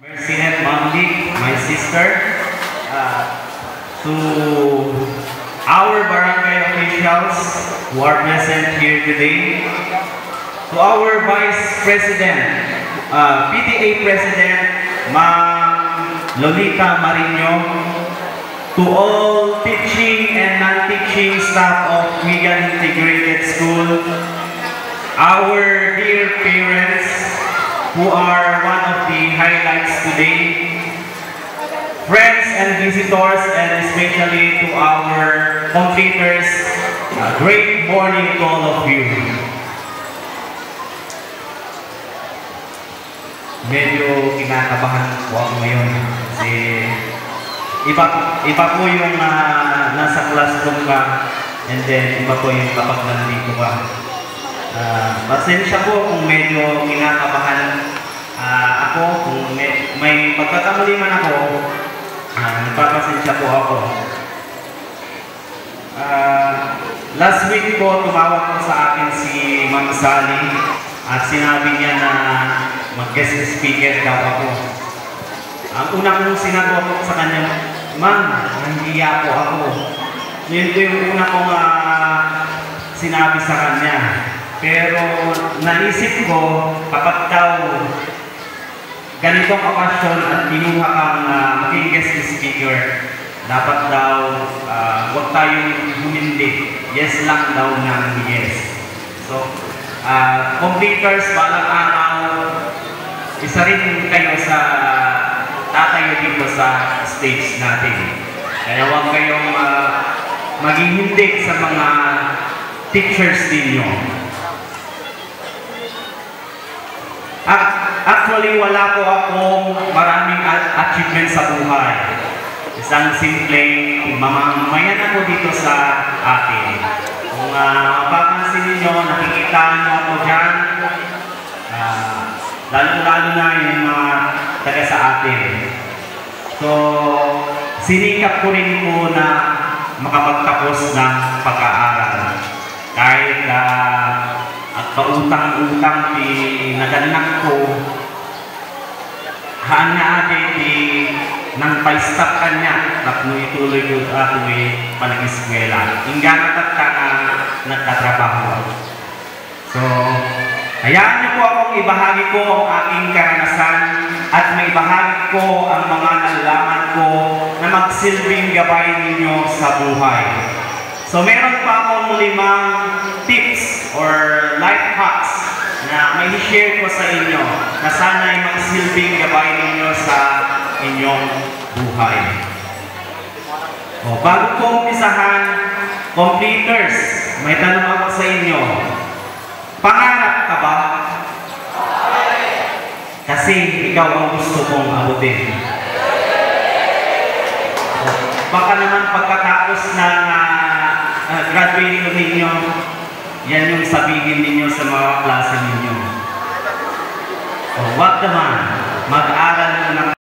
Mercinet Mamdi, my sister, to our barangay officials who are present here today, to our Vice President, PTA President, Ma'am Lolita Marino, to all teaching and non-teaching staff of Migan Integrated School, our dear parents who are one of the highlights today, friends and visitors, and especially to our completers, great morning to all of you. Medyo kinakabahan po ako ngayon kasi iba po yung nasa classroom ka, and then iba po yung kapag nandito ka. Pasensya po kung medyo kinakabahan ako, kung may pagkakamali man ako, nagpapasensya po ako. Last week po, tumawag po sa akin si Ma'am Sally at sinabi niya na mag-guest speaker daw ako. Ang una kong sinagot po sa kanya, Ma'am, nahihiya po ako. Yun po yung una kong sinabi sa kanya. Pero naisip ko, kapag daw ganitong okasyon at kinuha kang maging guest speaker, dapat daw huwag tayong humindi. Yes lang daw ng yes. So, completers, balang araw, isa rin kayo sa tatayo dito sa stage natin. Kaya huwag kayong maging hindi sa mga teachers ninyo. Actually, wala po akong maraming achievement sa buhay. Isang simpleng mamamayan ako dito sa atin. Kung mapapansin ninyo, nakikita nyo ako dyan, lalo-lalo na yung mga taga sa atin. So, sinikap ko rin po na makapagtapos ng pag-aaral. Kahit at pautang-utang di naganak ko, haan na di nang pa-stop kanya, tapos ituloy ko ako panag-eskwela. Hingga natataka na nagtatrabaho. So, hayaan niyo po akong ibahagi ko ang aking karanasan at may bahagi ko ang mga nalaman ko na magsilbing gabay ninyo sa buhay. So, meron pa akong 5 tips or life hacks na may share ko sa inyo na sana'y magsilbing gabay ninyo sa inyong buhay. Bago ko umpisahan, completers, may tanong ako sa inyo. Pangarap ka ba? Kasi ikaw ang gusto mong abutin. Baka naman pagkatapos ng graduation ninyo, yan yung sabihin ninyo sa mga klase ninyo. Wag naman, mag-aral ng